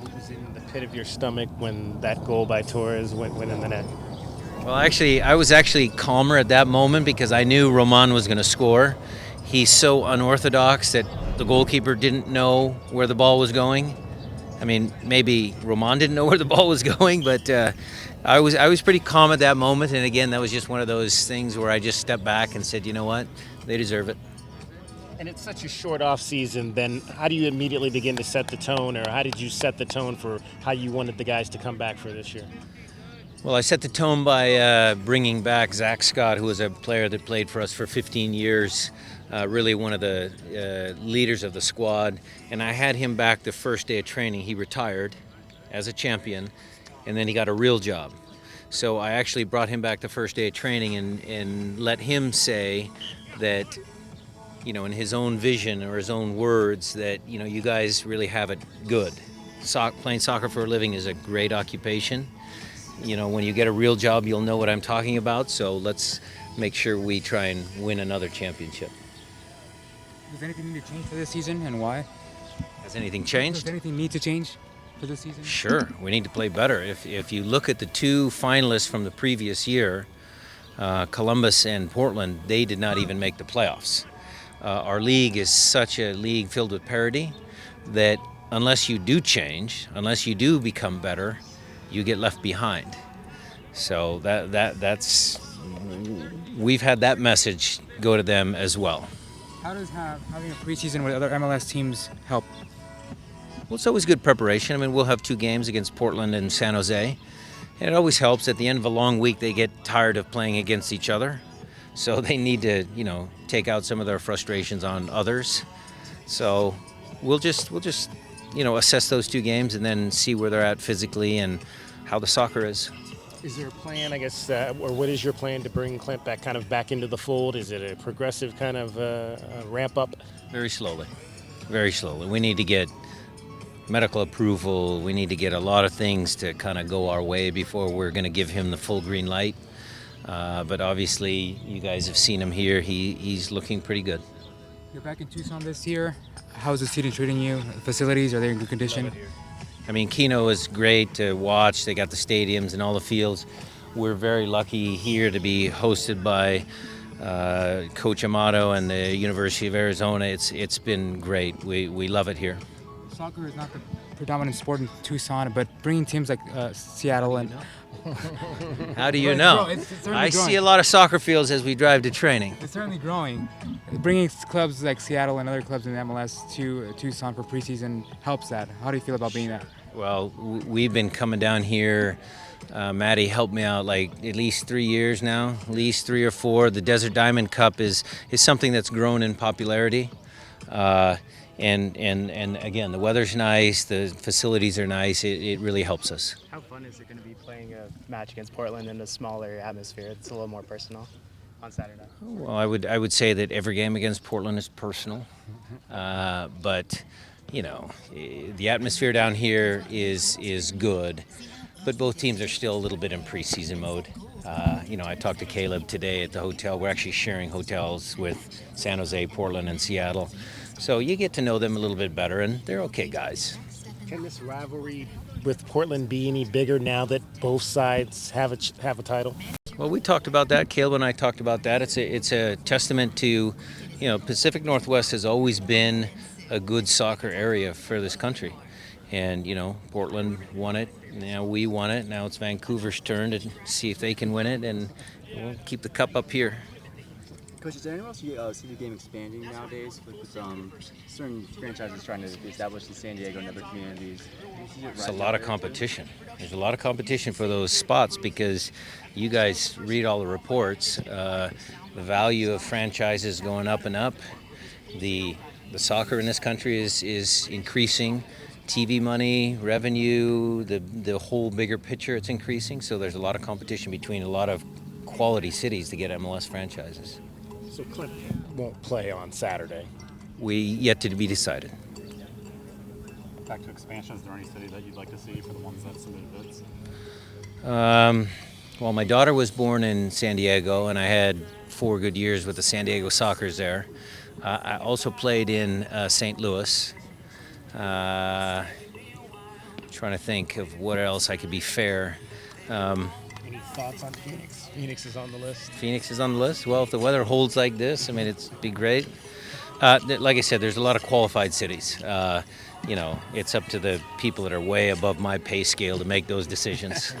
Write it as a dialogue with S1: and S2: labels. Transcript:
S1: What was in the pit of your stomach when that goal by Torres went in the net?
S2: Well, actually, I was actually calmer at that moment because I knew Roman was going to score. He's so unorthodox that the goalkeeper didn't know where the ball was going. I mean, maybe Roman didn't know where the ball was going, but I was pretty calm at that moment. And again, that was just one of those things where I just stepped back and said, you know what, they deserve it.
S1: And it's such a short off season. Then how do you immediately begin to set the tone, or how did you set the tone for how you wanted the guys to come back for this year?
S2: Well, I set the tone by bringing back Zach Scott, who was a player that played for us for 15 years, really one of the leaders of the squad. And I had him back the first day of training. He retired as a champion, and then he got a real job. So I actually brought him back the first day of training and let him say that, in his own vision or his own words, that, you guys really have it good. Playing soccer for a living is a great occupation. When you get a real job, you'll know what I'm talking about. So let's make sure we try and win another championship.
S3: Does anything need to change for this season, and why?
S2: Has anything
S3: Does
S2: changed?
S3: anything need to change for this season?
S2: Sure, we need to play better. If you look at the two finalists from the previous year, Columbus and Portland, they did not even make the playoffs. Our league is such a league filled with parity that unless you do change, unless you do become better, you get left behind. So that's we've had that message go to them as well.
S3: How does having a preseason with other MLS teams help?
S2: Well, it's always good preparation. I mean, we'll have two games against Portland and San Jose, and it always helps. At the end of a long week, they get tired of playing against each other, so they need to, take out some of their frustrations on others. So we'll just assess those two games and then see where they're at physically and how the soccer is.
S1: Is there a plan, I guess, or what is your plan to bring Clint back into the fold? Is it a progressive kind of ramp up?
S2: Very slowly, very slowly. We need to get medical approval. We need to get a lot of things to kind of go our way before we're going to give him the full green light. But obviously, you guys have seen him here. He's looking pretty good.
S3: You're back in Tucson this year. How's the city treating you? The facilities, are they in good condition?
S2: I mean, Keno is great to watch. They got the stadiums and all the fields. We're very lucky here to be hosted by Coach Amato and the University of Arizona. It's been great. We love it here.
S3: Soccer is not the predominant sport in Tucson, but bringing teams like Seattle and
S2: How do you
S3: Well,
S2: know?
S3: it's certainly
S2: I
S3: growing.
S2: see a lot of soccer fields as we drive to training.
S3: it's certainly growing. Bringing clubs like Seattle and other clubs in the MLS to Tucson for preseason helps that. How do you feel about being that?
S2: Well, we've been coming down here. Maddie helped me out like at least 3 years now, at least 3 or 4. The Desert Diamond Cup is something that's grown in popularity. And again, the weather's nice, the facilities are nice. It really helps us.
S4: How fun is it going to be playing a match against Portland in a smaller atmosphere? It's a little more personal on Saturday.
S2: Well, I would say that every game against Portland is personal, but the atmosphere down here is good, but both teams are still a little bit in preseason mode. I talked to Caleb today at the hotel. We're actually sharing hotels with San Jose, Portland, and Seattle, so you get to know them a little bit better, and they're okay guys.
S1: Can this rivalry with Portland be any bigger now that both sides have a title?
S2: Well, we talked about that. Caleb and I talked about that. It's a testament to, Pacific Northwest has always been a good soccer area for this country. And, Portland won it. Now we won it. Now it's Vancouver's turn to see if they can win it, and we'll keep the cup up here.
S5: Coach, is there anyone else you see the game expanding nowadays with certain franchises trying to be established in San Diego and other communities?
S2: It's a lot of competition. There's a lot of competition for those spots because you guys read all the reports. The value of franchises going up and up. The soccer in this country is increasing. TV money, revenue, the whole bigger picture, it's increasing. So there's a lot of competition between a lot of quality cities to get MLS franchises.
S1: So Clint won't play on Saturday.
S2: We yet to be decided.
S6: Back to expansion, is there any city that you'd like to see for the ones that submitted bids?
S2: Well, my daughter was born in San Diego, and I had 4 good years with the San Diego Sockers there. I also played in St. Louis. Trying to think of what else I could be fair.
S1: Any thoughts on Phoenix? Phoenix is on the list.
S2: Phoenix is on the list. Well, if the weather holds like this, I mean, it'd be great. Like I said, there's a lot of qualified cities. It's up to the people that are way above my pay scale to make those decisions.